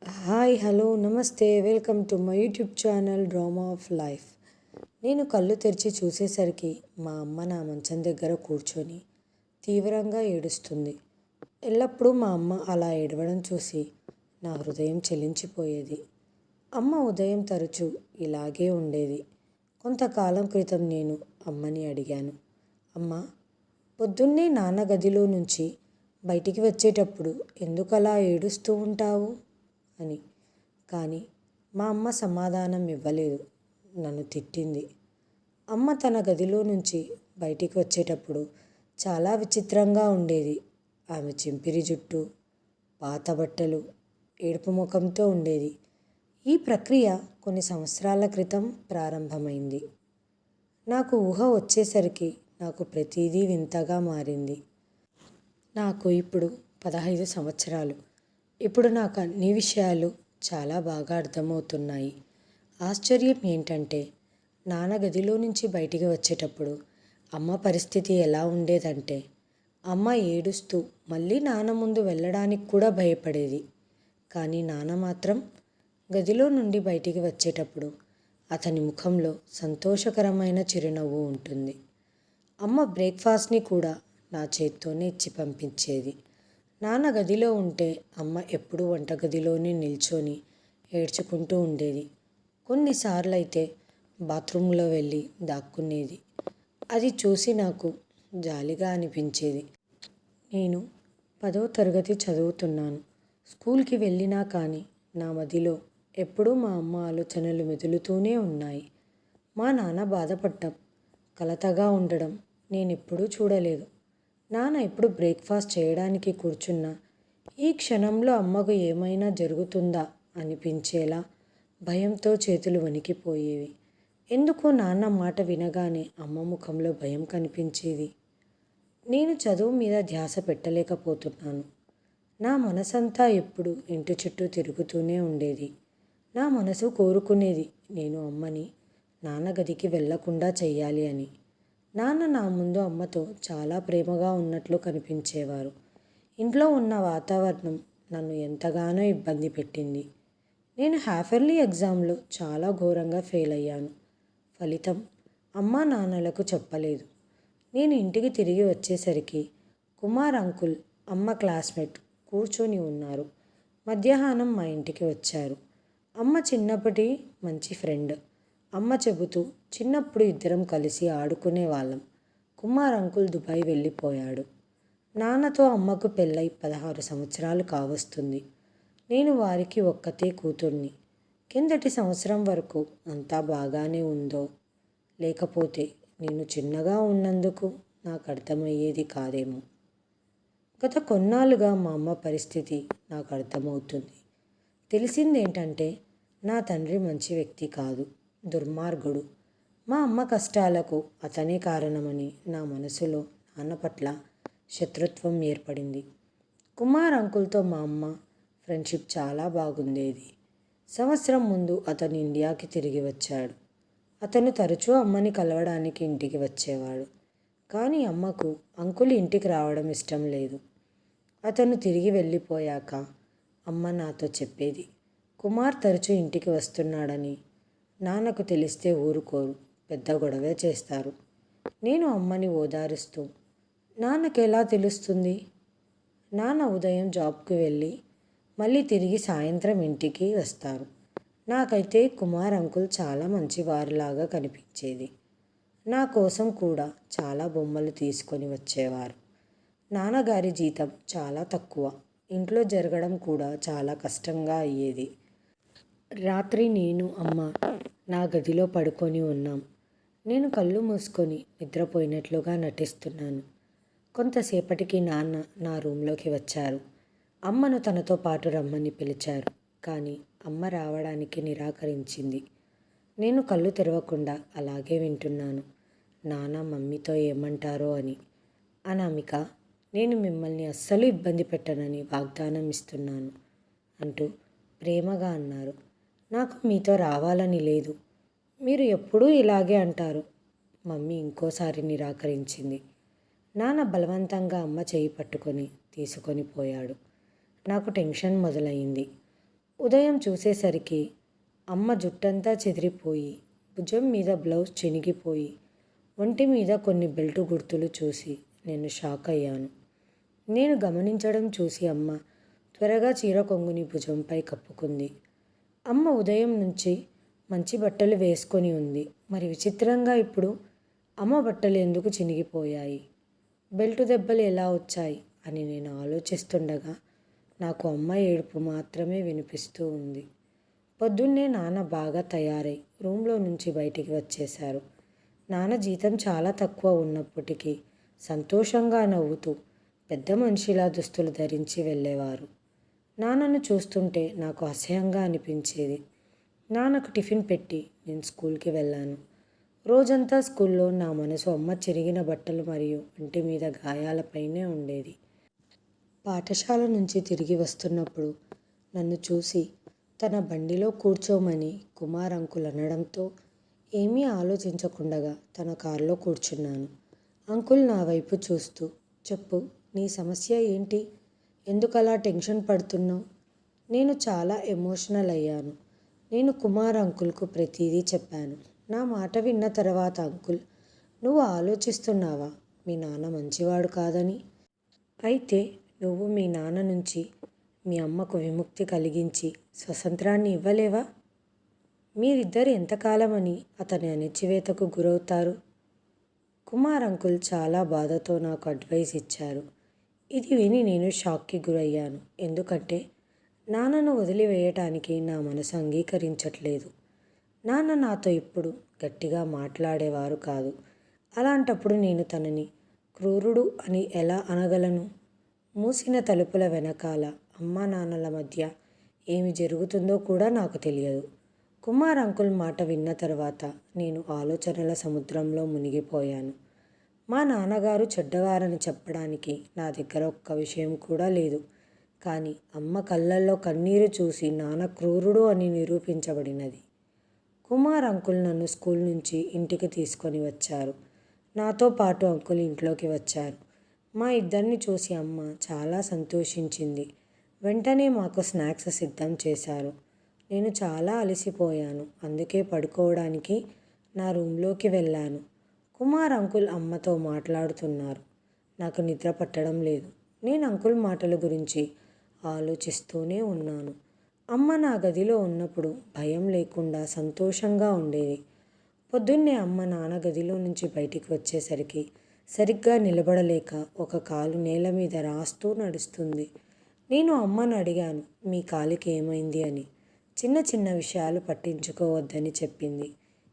Hi hello నమస్తే welcome to my YouTube channel drama of life. నేను కళ్ళు తెరిచి చూసేసరికి మా అమ్మ నా మంచం దగ్గర కూర్చొని తీవ్రంగా ఏడుస్తుంది. ఎల్లప్పుడూ మా అమ్మ అలా ఏడవడం చూసి నా హృదయం చెలించిపోయేది. అమ్మ ఉదయం తరచూ ఇలాగే ఉండేది. కొంతకాలం క్రితం నేను అమ్మని అడిగాను, అమ్మ, పొద్దున్నే నాన్న గదిలో నుంచి బయటికి వచ్చేటప్పుడు ఎందుకలా ఏడుస్తూ ఉంటావు అని. కానీ మా అమ్మ సమాధానం ఇవ్వలేదు. నన్ను తిట్టింది. అమ్మ తన గదిలో నుంచి బయటికి వచ్చేటప్పుడు చాలా విచిత్రంగా ఉండేది. ఆమె చింపిరి జుట్టు, పాత బట్టలు, ఏడుపు ముఖంతో ఉండేది. ఈ ప్రక్రియ కొన్ని సంవత్సరాల క్రితం ప్రారంభమైంది. నాకు ఊహ వచ్చేసరికి నాకు ప్రతిదీ వింతగా మారింది. నాకు ఇప్పుడు 15 సంవత్సరాలు. ఇప్పుడు నాకు అన్ని విషయాలు చాలా బాగా అర్థమవుతున్నాయి. ఆశ్చర్యం ఏంటంటే, నాన్న గదిలో నుంచి బయటికి వచ్చేటప్పుడు అమ్మ పరిస్థితి ఎలా ఉండేదంటే, అమ్మ ఏడుస్తూ మళ్ళీ నాన్న ముందు వెళ్ళడానికి కూడా భయపడేది. కానీ నాన్న మాత్రం గదిలో నుండి బయటికి వచ్చేటప్పుడు అతని ముఖంలో సంతోషకరమైన చిరునవ్వు ఉంటుంది. అమ్మ బ్రేక్ఫాస్ట్ని కూడా నా చేత్తోనే ఇచ్చి పంపించేది. నాన్న గదిలో ఉంటే అమ్మ ఎప్పుడూ వంటగదిలోనే నిల్చొని ఏడ్చుకుంటూ ఉండేది. కొన్నిసార్లు అయితే బాత్రూంలో వెళ్ళి దాక్కునేది. అది చూసి నాకు జాలిగా అనిపించేది. నేను 10వ తరగతి చదువుతున్నాను. స్కూల్కి వెళ్ళినా కానీ నా మదిలో ఎప్పుడూ మా అమ్మ ఆలోచనలు మెదులుతూనే ఉన్నాయి. మా నాన్న బాధపడటం, కలతగా ఉండడం నేనెప్పుడూ చూడలేదు. నాన్న ఎప్పుడు బ్రేక్ఫాస్ట్ చేయడానికి కూర్చున్నా ఈ క్షణంలో అమ్మకు ఏమైనా జరుగుతుందా అనిపించేలా భయంతో చేతులు వణికిపోయేవి. ఎందుకో నాన్న మాట వినగానే అమ్మ ముఖంలో భయం కనిపించేది. నేను చదువు మీద ధ్యాస పెట్టలేకపోతున్నాను. నా మనసంతా ఎప్పుడు ఇంటి చుట్టూ తిరుగుతూనే ఉండేది. నా మనసు కోరుకునేది నేను అమ్మని నాన్న గదికి వెళ్లకుండా చెయ్యాలి అని. నాన్న నా ముందు అమ్మతో చాలా ప్రేమగా ఉన్నట్లు కనిపించేవారు. ఇంట్లో ఉన్న వాతావరణం నన్ను ఎంతగానో ఇబ్బంది పెట్టింది. నేను హాఫ్ ఇయర్లీ ఎగ్జామ్లో చాలా ఘోరంగా ఫెయిల్ అయ్యాను. ఫలితం అమ్మా నాన్నలకు చెప్పలేదు. నేను ఇంటికి తిరిగి వచ్చేసరికి కుమార్ అంకుల్, అమ్మ క్లాస్మేట్ కూర్చొని ఉన్నారు. మధ్యాహ్నం మా ఇంటికి వచ్చారు. అమ్మ చిన్నప్పటి మంచి ఫ్రెండ్. అమ్మ చెబుతూ, చిన్నప్పుడు ఇద్దరం కలిసి ఆడుకునేవాళ్ళం. కుమార్ అంకుల్ దుబాయ్ వెళ్ళిపోయాడు. నాన్నతో అమ్మకు పెళ్ళై 16 సంవత్సరాలు కావస్తుంది. నేను వారికి ఒక్కతే కూతుర్ని. కిందటి సంవత్సరం వరకు అంతా బాగానే ఉందో లేకపోతే నేను చిన్నగా ఉన్నందుకు నాకు అర్థమయ్యేది కాదేమో. గత కొన్నాళ్ళుగా మా అమ్మ పరిస్థితి నాకు అర్థమవుతుంది. తెలిసిందేంటంటే, నా తండ్రి మంచి వ్యక్తి కాదు, దుర్మార్గుడు. మా అమ్మ కష్టాలకు అతనే కారణమని నా మనసులో నాన్న పట్ల శత్రుత్వం ఏర్పడింది. కుమార్ అంకుల్తో మా అమ్మ ఫ్రెండ్షిప్ చాలా బాగుండేది. సంవత్సరం ముందు అతను ఇండియాకి తిరిగి వచ్చాడు. అతను తరచూ అమ్మని కలవడానికి ఇంటికి వచ్చేవాడు. కానీ అమ్మకు అంకుల్ ఇంటికి రావడం ఇష్టం లేదు. అతను తిరిగి వెళ్ళిపోయాక అమ్మ నాతో చెప్పేది, కుమార్ తరచూ ఇంటికి వస్తున్నాడని. నాన్నకు తెలిస్తే ఊరుకోరు, పెద్ద గొడవే చేస్తారు. నేను అమ్మని ఓదారుస్తూ, నాన్నకెలా తెలుస్తుంది? నాన్న ఉదయం జాబ్కి వెళ్ళి మళ్ళీ తిరిగి సాయంత్రం ఇంటికి వస్తారు. నాకైతే కుమార్ అంకుల్ చాలా మంచివారిలాగా కనిపించేది. నా కోసం కూడా చాలా బొమ్మలు తీసుకొని వచ్చేవారు. నాన్నగారి జీతం చాలా తక్కువ. ఇంట్లో జరగడం కూడా చాలా కష్టంగా అయ్యేది. రాత్రి నేను అమ్మ నా గదిలో పడుకొని ఉన్నాం. నేను కళ్ళు మూసుకొని నిద్రపోయినట్లుగా నటిస్తున్నాను. కొంతసేపటికి నాన్న నా రూంలోకి వచ్చారు. అమ్మను తనతో పాటు రమ్మని పిలిచారు. కానీ అమ్మ రావడానికి నిరాకరించింది. నేను కళ్ళు తెరవకుండా అలాగే వింటున్నాను. నాన్న మమ్మీతో ఏమంటారో అని. అనామిక, నేను మిమ్మల్ని అస్సలు ఇబ్బంది పెట్టనని వాగ్దానం ఇస్తున్నాను అంటూ ప్రేమగా అన్నారు. నాకు మీతో రావాలని లేదు. మీరు ఎప్పుడూ ఇలాగే అంటారు. మమ్మీ ఇంకోసారి నిరాకరించింది. నాన్న బలవంతంగా అమ్మ చేయి పట్టుకొని తీసుకొని పోయాడు. నాకు టెన్షన్ మొదలైంది. ఉదయం చూసేసరికి అమ్మ జుట్టంతా చెదిరిపోయి, భుజం మీద బ్లౌజ్ చినిగిపోయి, ఒంటి మీద కొన్ని బెల్టు గుర్తులు చూసి నేను షాక్ అయ్యాను. నేను గమనించడం చూసి అమ్మ త్వరగా చీర కొంగుని భుజంపై కప్పుకుంది. అమ్మ ఉదయం నుంచి మంచి బట్టలు వేసుకొని ఉంది. మరి విచిత్రంగా ఇప్పుడు అమ్మ బట్టలు ఎందుకు చినిగిపోయాయి, బెల్టు దెబ్బలు ఎలా వచ్చాయి అని నేను ఆలోచిస్తుండగా నాకు అమ్మ ఏడుపు మాత్రమే వినిపిస్తూ ఉంది. పొద్దున్నే నాన్న బాగా తయారై రూమ్లో నుంచి బయటికి వచ్చేశారు. నాన్న జీతం చాలా తక్కువ ఉన్నప్పటికీ సంతోషంగా నవ్వుతూ పెద్ద మనిషిలా దుస్తులు ధరించి వెళ్ళేవారు. నాన్నను చూస్తుంటే నాకు అసహ్యంగా అనిపించేది. నాన్నకు టిఫిన్ పెట్టి నేను స్కూల్కి వెళ్ళాను. రోజంతా స్కూల్లో నా మనసు అమ్మ చిరిగిన బట్టలు మరియు ఒంటి మీద గాయాలపైనే ఉండేది. పాఠశాల నుంచి తిరిగి వస్తున్నప్పుడు నన్ను చూసి తన బండిలో కూర్చోమని కుమార్ అంకుల్ అనడంతో ఏమీ ఆలోచించకుండా తన కారులో కూర్చున్నాను. అంకుల్ నా వైపు చూస్తూ, చెప్పు, నీ సమస్య ఏంటి, ఎందుకలా టెన్షన్ పడుతున్నావు? నేను చాలా ఎమోషనల్ అయ్యాను. నేను కుమార్ అంకుల్కు ప్రతిదీ చెప్పాను. నా మాట విన్న తర్వాత అంకుల్, నువ్వు ఆలోచిస్తున్నావా మీ నాన్న మంచివాడు కాదని? అయితే నువ్వు మీ నాన్న నుంచి మీ అమ్మకు విముక్తి కలిగించి స్వతంత్రాన్ని ఇవ్వలేవా? మీరిద్దరు ఎంతకాలమని అతని అణచివేతకు గురవుతారు? కుమార్ అంకుల్ చాలా బాధతో నాకు అడ్వైస్ ఇచ్చారు. ఇది విని నేను షాక్కి గురయ్యాను. ఎందుకంటే నాన్నను వదిలివేయటానికి నా మనసు అంగీకరించట్లేదు. నాన్న నాతో ఇప్పుడు గట్టిగా మాట్లాడేవారు కాదు. అలాంటప్పుడు నేను తనని క్రూరుడు అని ఎలా అనగలను? మూసిన తలుపుల వెనకాల అమ్మా నాన్నల మధ్య ఏమి జరుగుతుందో కూడా నాకు తెలియదు. కుమార్ అంకుల్ మాట విన్న తర్వాత నేను ఆలోచనల సముద్రంలో మునిగిపోయాను. మా నాన్నగారు చెడ్డవారని చెప్పడానికి నా దగ్గర ఒక్క విషయం కూడా లేదు. కానీ అమ్మ కళ్ళల్లో కన్నీరు చూసి నాన్న క్రూరుడు అని నిరూపించబడినది. కుమార్ అంకుల్ నన్ను స్కూల్ నుంచి ఇంటికి తీసుకొని వచ్చారు. నాతో పాటు అంకుల్ ఇంట్లోకి వచ్చారు. మా ఇద్దరిని చూసి అమ్మ చాలా సంతోషించింది. వెంటనే మాకు స్నాక్స్ సిద్ధం చేశారు. నేను చాలా అలసిపోయాను. అందుకే పడుకోవడానికి నా రూమ్లోకి వెళ్ళాను. కుమార్ అంకుల్ అమ్మతో మాట్లాడుతున్నారు. నాకు నిద్ర పట్టడం లేదు. నేను అంకుల్ మాటల గురించి ఆలోచిస్తూనే ఉన్నాను. అమ్మ నా గదిలో ఉన్నప్పుడు భయం లేకుండా సంతోషంగా ఉండేది. పొద్దున్నే అమ్మ నాన్న గదిలో నుంచి బయటికి వచ్చేసరికి సరిగ్గా నిలబడలేక ఒక కాలు నేల మీద రాస్తూ నడుస్తుంది. నేను అమ్మను అడిగాను, మీ కాలికి ఏమైంది అని. చిన్న చిన్న విషయాలు పట్టించుకోవద్దని చెప్పింది.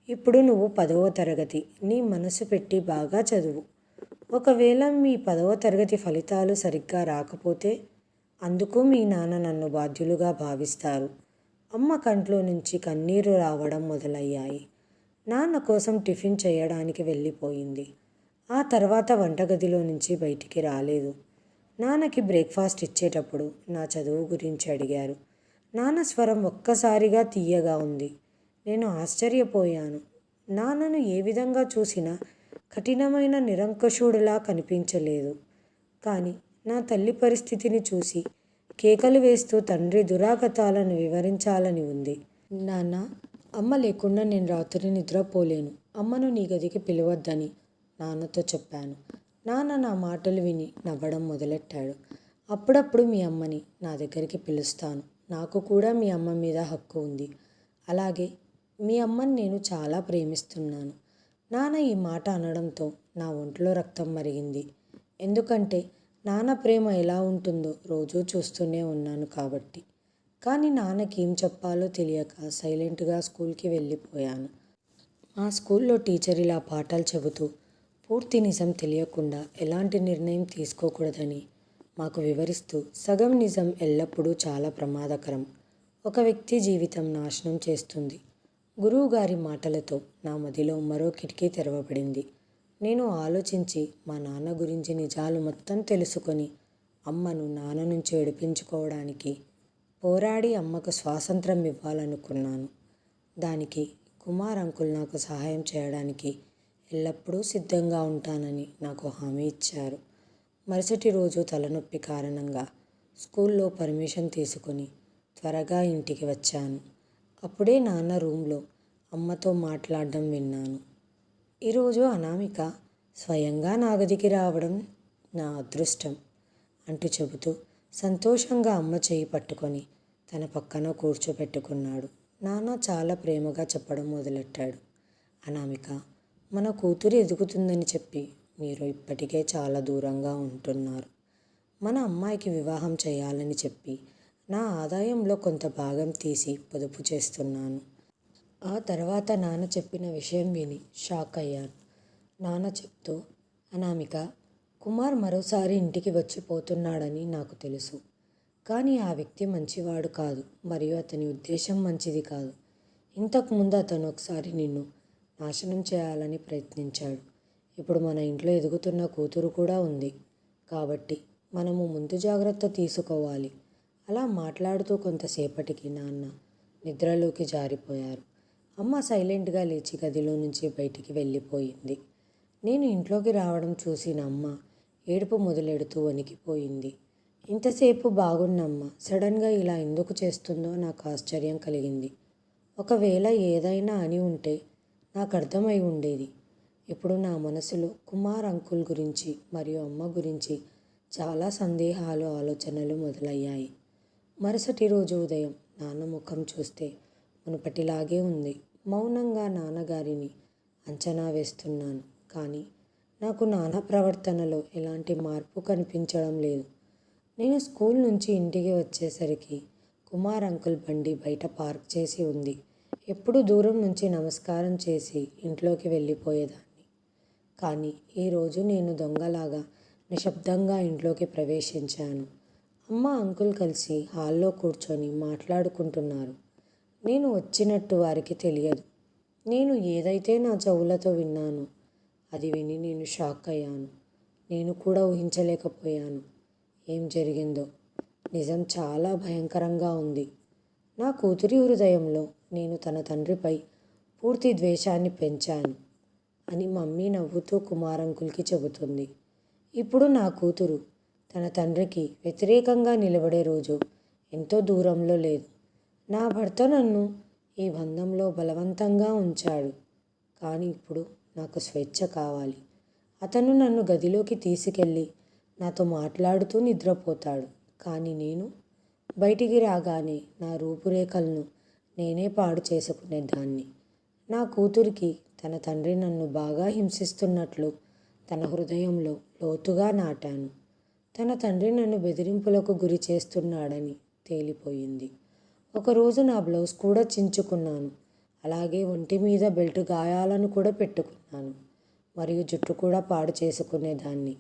ఇప్పుడు నువ్వు 10వ తరగతి, నీ మనసు పెట్టి బాగా చదువు. ఒకవేళ మీ 10వ తరగతి ఫలితాలు సరిగ్గా రాకపోతే అందుకు మీ నాన్న నన్ను బాధ్యులుగా భావిస్తారు. అమ్మ కంట్లో నుంచి కన్నీరు రావడం మొదలయ్యాయి. నాన్న కోసం టిఫిన్ చేయడానికి వెళ్ళిపోయింది. ఆ తర్వాత వంటగదిలో నుంచి బయటికి రాలేదు. నాన్నకి బ్రేక్ఫాస్ట్ ఇచ్చేటప్పుడు నా చదువు గురించి అడిగారు. నాన్న స్వరం ఒక్కసారిగా తీయగా ఉంది. నేను ఆశ్చర్యపోయాను. నాన్నను ఏ విధంగా చూసినా కఠినమైన నిరంకుశుడిలా కనిపించలేదు. కానీ నా తల్లి పరిస్థితిని చూసి కేకలు వేస్తూ తండ్రి దురాగతాలను వివరించాలని ఉంది. నాన్న, అమ్మ లేకుండా నేను రాత్రి నిద్రపోలేను. అమ్మను నీ గదికి పిలవద్దని నాన్నతో చెప్పాను. నాన్న నా మాటలు విని నవ్వడం మొదలెట్టాడు. అప్పుడప్పుడు మీ అమ్మని నా దగ్గరికి పిలుస్తాను. నాకు కూడా మీ అమ్మ మీద హక్కు ఉంది. అలాగే మీ అమ్మని నేను చాలా ప్రేమిస్తున్నాను. నాన్న ఈ మాట అనడంతో నా ఒంట్లో రక్తం మరిగింది. ఎందుకంటే నాన్న ప్రేమ ఎలా ఉంటుందో రోజూ చూస్తూనే ఉన్నాను కాబట్టి. కానీ నాన్నకి ఏం చెప్పాలో తెలియక సైలెంట్గా స్కూల్కి వెళ్ళిపోయాను. మా స్కూల్లో టీచర్ ఇలా పాఠాలు చెబుతూ పూర్తి నిజం తెలియకుండా ఎలాంటి నిర్ణయం తీసుకోకూడదని మాకు వివరిస్తూ, సగం నిజం ఎల్లప్పుడూ చాలా ప్రమాదకరం, ఒక వ్యక్తి జీవితం నాశనం చేస్తుంది. గురువుగారి మాటలతో నా మదిలో మరో కిటికీ తెరవబడింది. నేను ఆలోచించి మా నాన్న గురించి నిజాలు మొత్తం తెలుసుకొని అమ్మను నాన్న నుంచి విడిపించుకోవడానికి పోరాడి అమ్మకు స్వాతంత్రం ఇవ్వాలనుకున్నాను. దానికి కుమార్ అంకుల్ నాకు సహాయం చేయడానికి ఎల్లప్పుడూ సిద్ధంగా ఉంటానని నాకు హామీ ఇచ్చారు. మరుసటి రోజు తలనొప్పి కారణంగా స్కూల్లో పర్మిషన్ తీసుకొని త్వరగా ఇంటికి వచ్చాను. అప్పుడే నాన్న రూమ్లో అమ్మతో మాట్లాడడం విన్నాను. ఈరోజు అనామిక స్వయంగా నా గదికి రావడం నా అదృష్టం అంటూ చెబుతూ సంతోషంగా అమ్మ చేయి పట్టుకొని తన పక్కన కూర్చోబెట్టుకున్నాడు. నాన్న చాలా ప్రేమగా చెప్పడం మొదలెట్టాడు. అనామిక, మన కూతురు ఎదుగుతుందని చెప్పి మీరు ఇప్పటికే చాలా దూరంగా ఉంటున్నారు. మన అమ్మాయికి వివాహం చేయాలని చెప్పి నా ఆదాయంలో కొంత భాగం తీసి పొదుపు చేస్తున్నాను. ఆ తర్వాత నాన్న చెప్పిన విషయం విని షాక్ అయ్యాను. నాన్న చెప్తూ, అనామిక, కుమార్ మరోసారి ఇంటికి వచ్చిపోతున్నాడని నాకు తెలుసు. కానీ ఆ వ్యక్తి మంచివాడు కాదు మరియు అతని ఉద్దేశం మంచిది కాదు. ఇంతకుముందు అతను ఒకసారి నిన్ను నాశనం చేయాలని ప్రయత్నించాడు. ఇప్పుడు మన ఇంట్లో ఎదుగుతున్న కూతురు కూడా ఉంది. కాబట్టి మనము ముందు జాగ్రత్త తీసుకోవాలి. అలా మాట్లాడుతూ కొంతసేపటికి నాన్న నిద్రలోకి జారిపోయారు. అమ్మ సైలెంట్గా లేచి గదిలో నుంచి బయటికి వెళ్ళిపోయింది. నేను ఇంట్లోకి రావడం చూసిన అమ్మ ఏడుపు మొదలెడుతూ వణికిపోయింది. ఇంతసేపు బాగున్నమ్మ సడన్గా ఇలా ఎందుకు చేస్తుందో నాకు ఆశ్చర్యం కలిగింది. ఒకవేళ ఏదైనా అని ఉంటే నాకు అర్థమై ఉండేది. ఇప్పుడు నా మనసులో కుమార్ అంకుల్ గురించి మరియు అమ్మ గురించి చాలా సందేహాలు, ఆలోచనలు మొదలయ్యాయి. మరుసటి రోజు ఉదయం నాన్న ముఖం చూస్తే మునుపటిలాగే ఉంది. మౌనంగా నాన్నగారిని అంచనా వేస్తున్నాను. కానీ నాకు నాన్న ప్రవర్తనలో ఎలాంటి మార్పు కనిపించడం లేదు. నేను స్కూల్ నుంచి ఇంటికి వచ్చేసరికి కుమార్ అంకుల్ బండి బయట పార్క్ చేసి ఉంది. ఎప్పుడు దూరం నుంచి నమస్కారం చేసి ఇంట్లోకి వెళ్ళిపోయేదాన్ని. కానీ ఈరోజు నేను దొంగలాగా నిశ్శబ్దంగా ఇంట్లోకి ప్రవేశించాను. అమ్మ, అంకుల్ కలిసి హాల్లో కూర్చొని మాట్లాడుకుంటున్నారు. నేను వచ్చినట్టు వారికి తెలియదు. నేను ఏదైతే నా చెవులతో విన్నానో అది విని నేను షాక్ అయ్యాను. నేను కూడా ఊహించలేకపోయాను ఏం జరిగిందో. నిజం చాలా భయంకరంగా ఉంది. నా కూతురి హృదయంలో నేను తన తండ్రిపై పూర్తి ద్వేషాన్ని పెంచాను అని మమ్మీ నవ్వుతూ కుమార్ అంకుల్కి చెబుతుంది. ఇప్పుడు నా కూతురు తన తండ్రికి వ్యతిరేకంగా నిలబడే రోజు ఎంతో దూరంలో లేదు. నా భర్త నన్ను ఈ బంధంలో బలవంతంగా ఉంచాడు. కానీ ఇప్పుడు నాకు స్వేచ్ఛ కావాలి. అతను నన్ను గదిలోకి తీసుకెళ్ళి నాతో మాట్లాడుతూ నిద్రపోతాడు. కానీ నేను బయటికి రాగానే నా రూపురేఖలను నేనే పాడు చేసుకునేదాన్ని. నా కూతురికి తన తండ్రి నన్ను బాగా హింసిస్తున్నట్లు తన హృదయంలో లోతుగా నాటాను. తన తండ్రి నన్ను బెదిరింపులకు గురి చేస్తున్నాడని తేలిపోయింది. ఒకరోజు నా బ్లౌజ్ కూడా చించుకున్నాను. అలాగే ఒంటి మీద బెల్ట్ గాయాలను కూడా పెట్టుకున్నాను మరియు జుట్టు కూడా పాడు చేసుకునేదాన్ని.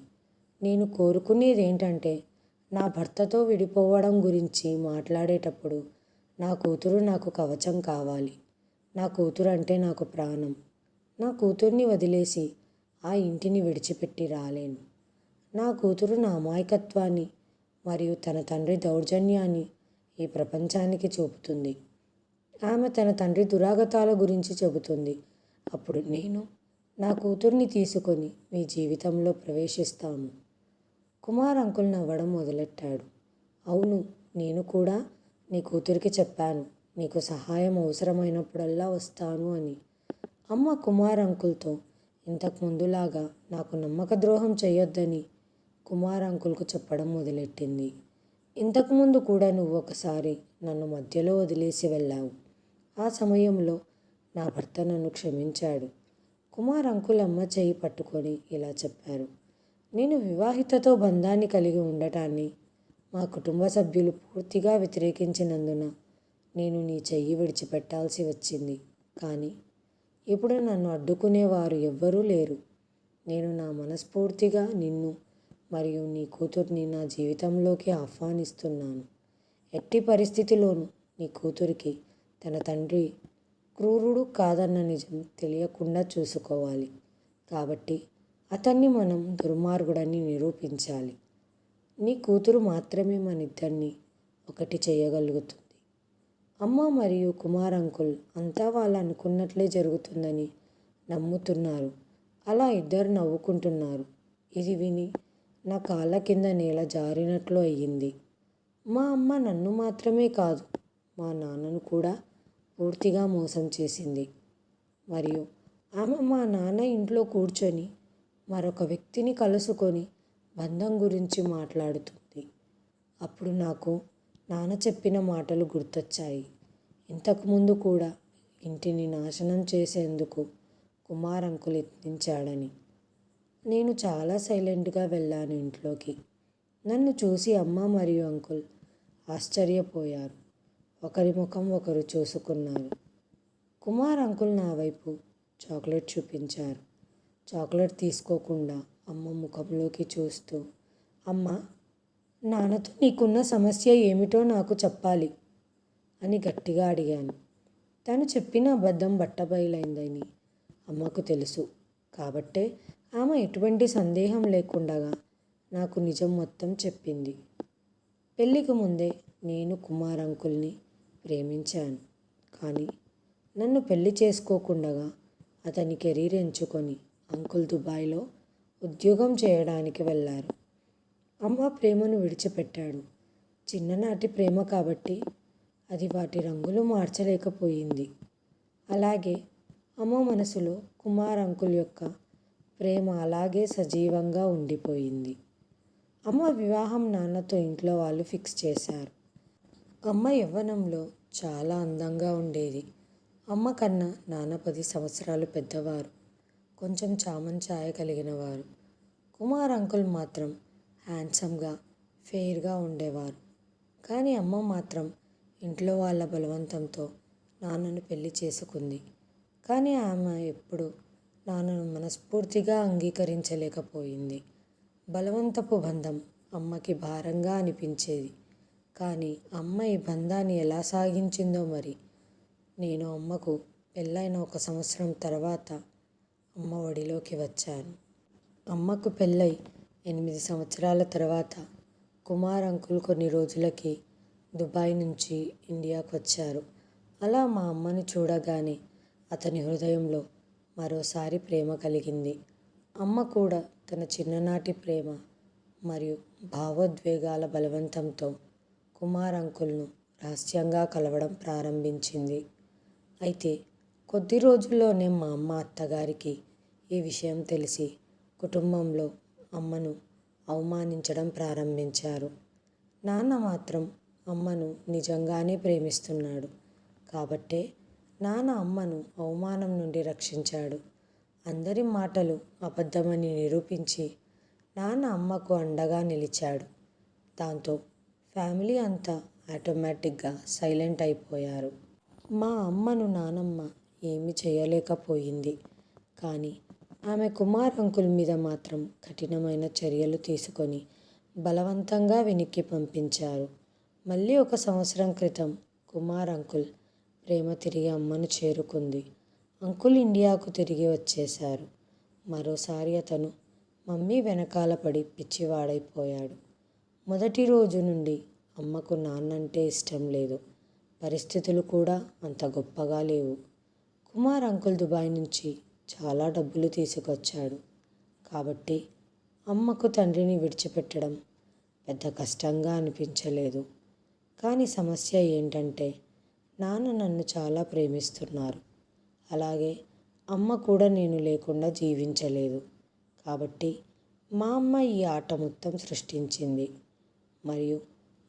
నేను కోరుకునేది ఏంటంటే నా భర్తతో విడిపోవడం గురించి మాట్లాడేటప్పుడు నా కూతురు నాకు కవచం కావాలి. నా కూతురు అంటే నాకు ప్రాణం. నా కూతుర్ని వదిలేసి ఆ ఇంటిని విడిచిపెట్టి రాలేను. నా కూతురు నా అమాయకత్వాన్ని మరియు తన తండ్రి దౌర్జన్యాన్ని ఈ ప్రపంచానికి చూపుతుంది. ఆమె తన తండ్రి దురాగతాల గురించి చెబుతుంది. అప్పుడు నేను నా కూతుర్ని తీసుకొని మీ జీవితంలో ప్రవేశిస్తాము. కుమార్ అంకుల్ నవ్వడం మొదలెట్టాడు. అవును, నేను కూడా నీ కూతురికి చెప్పాను నీకు సహాయం అవసరమైనప్పుడల్లా వస్తాను అని. అమ్మ కుమార్ అంకుల్తో ఇంతకు ముందులాగా నాకు నమ్మక ద్రోహం చేయొద్దని కుమార్ అంకుల్కు చెప్పడం మొదలెట్టింది. ఇంతకుముందు కూడా నువ్వు ఒకసారి నన్ను మధ్యలో వదిలేసి వెళ్ళావు. ఆ సమయంలో నా భర్త నన్ను క్షమించాడు. కుమార్ అంకుల్ అమ్మ చేయి పట్టుకొని ఇలా చెప్పారు. నేను వివాహితతో బంధాన్ని కలిగి ఉండటాన్ని మా కుటుంబ సభ్యులు పూర్తిగా వ్యతిరేకించినందున నేను నీ చెయ్యి విడిచిపెట్టాల్సి వచ్చింది. కానీ ఇప్పుడు నన్ను అడ్డుకునేవారు ఎవ్వరూ లేరు. నేను నా మనస్ఫూర్తిగా నిన్ను మరియు నీ కూతుర్ని నా జీవితంలోకి ఆహ్వానిస్తున్నాను. ఎట్టి పరిస్థితిలోనూ నీ కూతురికి తన తండ్రి క్రూరుడు కాదన్న నిజం తెలియకుండా చూసుకోవాలి. కాబట్టి అతన్ని మనం దుర్మార్గుడని నిరూపించాలి. నీ కూతురు మాత్రమే మన ఇద్దరిని ఒకటి చేయగలుగుతుంది. అమ్మ మరియు కుమార్ అంకుల్ అంతా వాళ్ళు అనుకున్నట్లే జరుగుతుందని నమ్ముతున్నారు. అలా ఇద్దరు నవ్వుకుంటున్నారు. ఇది విని నా కాళ్ళ కింద నేల జారినట్లు అయ్యింది. మా అమ్మ నన్ను మాత్రమే కాదు, మా నాన్నను కూడా పూర్తిగా మోసం చేసింది. మరియు ఆమె మా నాన్న ఇంట్లో కూర్చొని మరొక వ్యక్తిని కలుసుకొని బంధం గురించి మాట్లాడుతుంది. అప్పుడు నాకు నాన్న చెప్పిన మాటలు గుర్తొచ్చాయి. ఇంతకుముందు కూడా ఇంటిని నాశనం చేసేందుకు కుమార్ అంకుల్ యత్నించాడని. నేను చాలా సైలెంట్గా వెళ్ళాను ఇంట్లోకి. నన్ను చూసి అమ్మ మరియు అంకుల్ ఆశ్చర్యపోయారు. ఒకరి ముఖం ఒకరు చూసుకున్నారు. కుమార్ అంకుల్ నా వైపు చాక్లెట్ చూపించారు. చాక్లెట్ తీసుకోకుండా అమ్మ ముఖంలోకి చూస్తూ, అమ్మ, నాన్నతో నీకున్న సమస్య ఏమిటో నాకు చెప్పాలి అని గట్టిగా అడిగాను. తను చెప్పిన అబద్ధం బట్టబయలైందని అమ్మకు తెలుసు. కాబట్టే ఆమె ఎటువంటి సందేహం లేకుండా నాకు నిజం మొత్తం చెప్పింది. పెళ్ళికి ముందే నేను కుమార్ అంకుల్ని ప్రేమించాను. కానీ నన్ను పెళ్లి చేసుకోకుండా అతని కెరీర్ ఎంచుకొని అంకుల్ దుబాయ్లో ఉద్యోగం చేయడానికి వెళ్ళారు. అమ్మ ప్రేమను విడిచిపెట్టాడు. చిన్ననాటి ప్రేమ కాబట్టి అది వాటి రంగులు మార్చలేకపోయింది. అలాగే అమ్మ మనసులో కుమార్ అంకుల్ యొక్క ప్రేమ అలాగే సజీవంగా ఉండిపోయింది. అమ్మ వివాహం నాన్నతో ఇంట్లో వాళ్ళు ఫిక్స్ చేశారు. అమ్మ యవ్వనంలో చాలా అందంగా ఉండేది. అమ్మ కన్నా నాన్న 10 సంవత్సరాలు పెద్దవారు. కొంచెం చామన్ కలిగిన వారు. కుమార్ అంకుల్ మాత్రం హ్యాండ్సమ్గా, ఫెయిర్గా ఉండేవారు. కానీ అమ్మ మాత్రం ఇంట్లో వాళ్ళ బలవంతంతో నాన్నను పెళ్లి చేసుకుంది. కానీ ఆమె ఎప్పుడూ నాన్నను మనస్ఫూర్తిగా అంగీకరించలేకపోయింది. బలవంతపు బంధం అమ్మకి భారంగా అనిపించేది. కానీ అమ్మ ఈ బంధాన్ని ఎలా సాగించిందో మరి. నేను అమ్మకు పెళ్ళైన 1 సంవత్సరం తర్వాత అమ్మ ఒడిలోకి వచ్చాను. అమ్మకు పెళ్ళై 8 సంవత్సరాల తర్వాత కుమార్ అంకుల్ కొన్ని రోజులకి దుబాయ్ నుంచి ఇండియాకు వచ్చారు. అలా మా అమ్మని చూడగానే అతని హృదయంలో మరోసారి ప్రేమ కలిగింది. అమ్మ కూడా తన చిన్ననాటి ప్రేమ మరియు భావోద్వేగాల బలవంతంతో కుమార్ అంకుల్ను రహస్యంగా కలవడం ప్రారంభించింది. అయితే కొద్ది రోజుల్లోనే మా అమ్మ అత్తగారికి ఈ విషయం తెలిసి కుటుంబంలో అమ్మను అవమానించడం ప్రారంభించారు. నాన్న మాత్రం అమ్మను నిజంగానే ప్రేమిస్తున్నాడు. కాబట్టే నాన్న అమ్మను అవమానం నుండి రక్షించాడు. అందరి మాటలు అబద్ధమని నిరూపించి నాన్న అమ్మకు అండగా నిలిచాడు. దాంతో ఫ్యామిలీ అంతా ఆటోమేటిక్గా సైలెంట్ అయిపోయారు. మా అమ్మను నానమ్మ ఏమీ చేయలేకపోయింది. కానీ ఆమె కుమార్ అంకుల్ మీద మాత్రం కఠినమైన చర్యలు తీసుకొని బలవంతంగా వెనక్కి పంపించారు. మళ్ళీ 1 సంవత్సరం క్రితం కుమార్ అంకుల్ ప్రేమ తిరిగి అమ్మను చేరుకుంది. అంకుల్ ఇండియాకు తిరిగి వచ్చేశారు. మరోసారి అతను మమ్మీ వెనకాల పడి పిచ్చివాడైపోయాడు. మొదటి రోజు నుండి అమ్మకు నాన్నంటే ఇష్టం లేదు. పరిస్థితులు కూడా అంత గొప్పగా లేవు. కుమార్ అంకుల్ దుబాయ్ నుంచి చాలా డబ్బులు తీసుకొచ్చాడు. కాబట్టి అమ్మకు తండ్రిని విడిచిపెట్టడం పెద్ద కష్టంగా అనిపించలేదు. కానీ సమస్య ఏంటంటే నాన్న నన్ను చాలా ప్రేమిస్తున్నారు. అలాగే అమ్మ కూడా నేను లేకుండా జీవించలేదు. కాబట్టి మా అమ్మ ఈ ఆట మొత్తం సృష్టించింది. మరియు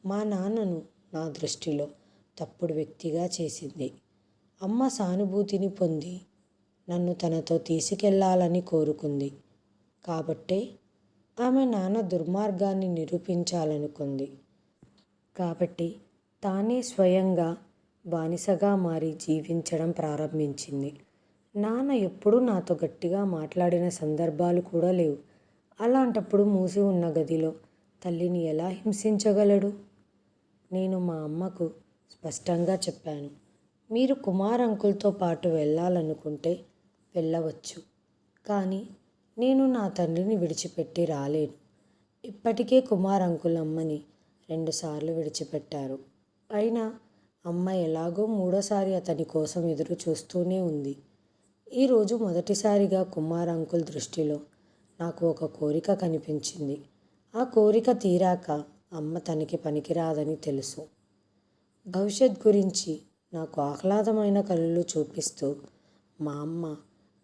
మా నాన్నను నా దృష్టిలో తప్పుడు వ్యక్తిగా చేసింది. అమ్మ సానుభూతిని పొంది నన్ను తనతో తీసుకెళ్లాలని కోరుకుంది. కాబట్టే ఆమె నాన్న దుర్మార్గాన్ని నిరూపించాలనుకుంది. కాబట్టి తానే స్వయంగా బానిసగా మారి జీవించడం ప్రారంభించింది. నాన్న ఎప్పుడూ నాతో గట్టిగా మాట్లాడిన సందర్భాలు కూడా లేవు. అలాంటప్పుడు మూసి ఉన్న గదిలో తల్లిని ఎలా హింసించగలడు? నేను మా అమ్మకు స్పష్టంగా చెప్పాను. మీరు కుమార్ అంకుల్తో పాటు వెళ్ళాలనుకుంటే వెళ్ళవచ్చు. కానీ నేను నా తండ్రిని విడిచిపెట్టి రాలేను. ఇప్పటికే కుమార్ అంకుల్ అమ్మని 2 సార్లు విడిచిపెట్టారు. అయినా అమ్మ ఎలాగో 3వసారి అతని కోసం ఎదురు చూస్తూనే ఉంది. ఈరోజు మొదటిసారిగా కుమార్ అంకుల్ దృష్టిలో నాకు ఒక కోరిక కనిపించింది. ఆ కోరిక తీరాక అమ్మ తనకి పనికిరాదని తెలుసు. భవిష్యత్ గురించి నాకు ఆహ్లాదమైన కలలు చూపిస్తూ మా అమ్మ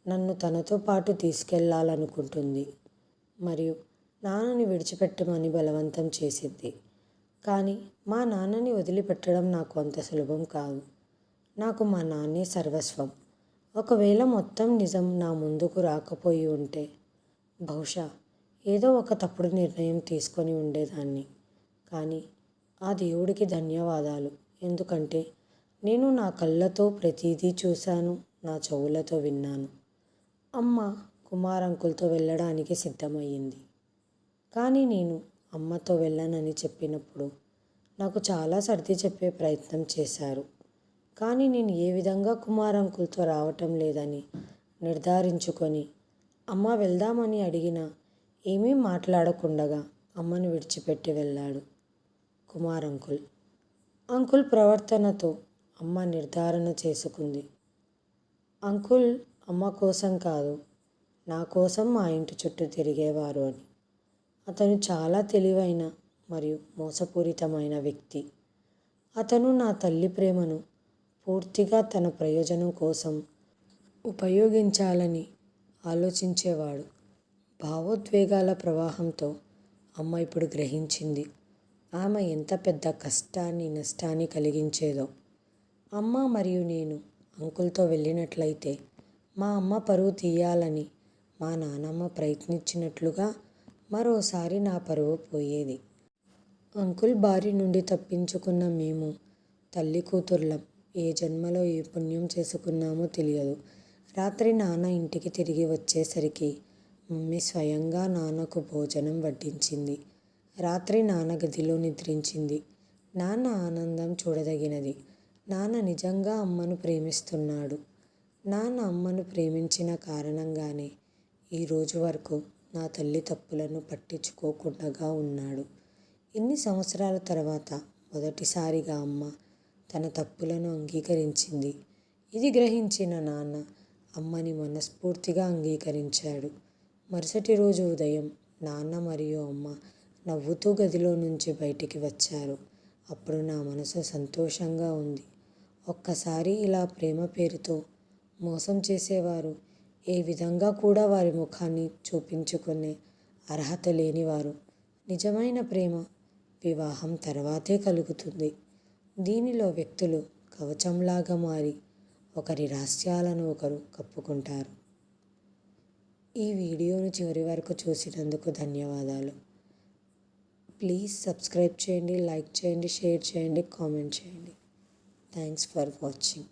నన్ను తనతో పాటు తీసుకెళ్ళాలనుకుంటుంది మరియు నాన్నని విడిచిపెట్టమని బలవంతం చేసింది. కానీ మా నాన్నని వదిలిపెట్టడం నాకు అంత సులభం కాదు. నాకు మా నాన్నే సర్వస్వం. ఒకవేళ మొత్తం నిజం నా ముందుకు రాకపోయి ఉంటే బహుశా ఏదో ఒక తప్పుడు నిర్ణయం తీసుకొని ఉండేదాన్ని. కానీ ఆ దేవుడికి ధన్యవాదాలు. ఎందుకంటే నేను నా కళ్ళతో ప్రతిదీ చూశాను, నా చెవులతో విన్నాను. అమ్మ కుమార్ అంకుల్తో వెళ్ళడానికి సిద్ధమయ్యింది. కానీ నేను అమ్మతో వెళ్ళనని చెప్పినప్పుడు నాకు చాలా సర్ది చెప్పే ప్రయత్నం చేశారు. కానీ నేను ఏ విధంగా కుమార్ అంకుల్తో రావటం లేదని నిర్ధారించుకొని అమ్మ వెళ్దామని అడిగినా ఏమీ మాట్లాడకుండగా అమ్మను విడిచిపెట్టి వెళ్ళాడు కుమార్ అంకుల్. అంకుల్ ప్రవర్తనతో అమ్మ నిర్ధారణ చేసుకుంది. అంకుల్ అమ్మ కోసం కాదు, నా కోసం మా ఇంటి చుట్టూ తిరిగేవారు అని. అతను చాలా తెలివైన మరియు మోసపూరితమైన వ్యక్తి. అతను నా తల్లి ప్రేమను పూర్తిగా తన ప్రయోజనం కోసం ఉపయోగించాలని ఆలోచించేవాడు. భావోద్వేగాల ప్రవాహంతో అమ్మ ఇప్పుడు గ్రహించింది ఆమె ఎంత పెద్ద కష్టాన్ని నష్టాన్ని కలిగించేదో. అమ్మ మరియు నేను అంకుల్తో వెళ్ళినట్లయితే మా అమ్మ పరువు తీయాలని మా నానమ్మ ప్రయత్నించినట్లుగా మరోసారి నా పరువు పోయేది. అంకుల్ బారి నుండి తప్పించుకున్న మేము తల్లి కూతుర్లం. ఏ జన్మలో ఏ పుణ్యం చేసుకున్నామో తెలియదు. రాత్రి నాన్న ఇంటికి తిరిగి వచ్చేసరికి మమ్మీ స్వయంగా నాన్నకు భోజనం వడ్డించింది. రాత్రి నాన్న గదిలో నిద్రించింది. నాన్న ఆనందం చూడదగినది. నాన్న నిజంగా అమ్మను ప్రేమిస్తున్నాడు. నాన్న అమ్మను ప్రేమించిన కారణంగానే ఈరోజు వరకు నా తల్లి తప్పులను పట్టించుకోకుండా ఉన్నాడు. ఇన్ని సంవత్సరాల తర్వాత మొదటిసారిగా అమ్మ తన తప్పులను అంగీకరించింది. ఇది గ్రహించిన నాన్న అమ్మని మనస్ఫూర్తిగా అంగీకరించాడు. మరుసటి రోజు ఉదయం నాన్న మరియు అమ్మ నవ్వుతూ గదిలో నుంచి బయటికి వచ్చారు. అప్పుడు నా మనసు సంతోషంగా ఉంది. ఒక్కసారి ఇలా ప్రేమ పేరుతో మోసం చేసేవారు ఏ విధంగా కూడా వారి ముఖాన్ని చూపించుకునే అర్హత లేనివారు. నిజమైన ప్రేమ వివాహం తర్వాతే కలుగుతుంది. దీనిలో వ్యక్తులు కవచంలాగా మారి ఒకరి రహస్యాలను ఒకరు కప్పుకుంటారు. ఈ వీడియోను చివరి వరకు చూసినందుకు ధన్యవాదాలు. ప్లీజ్ సబ్స్క్రైబ్ చేయండి, లైక్ చేయండి, షేర్ చేయండి, కామెంట్ చేయండి. Thanks for watching.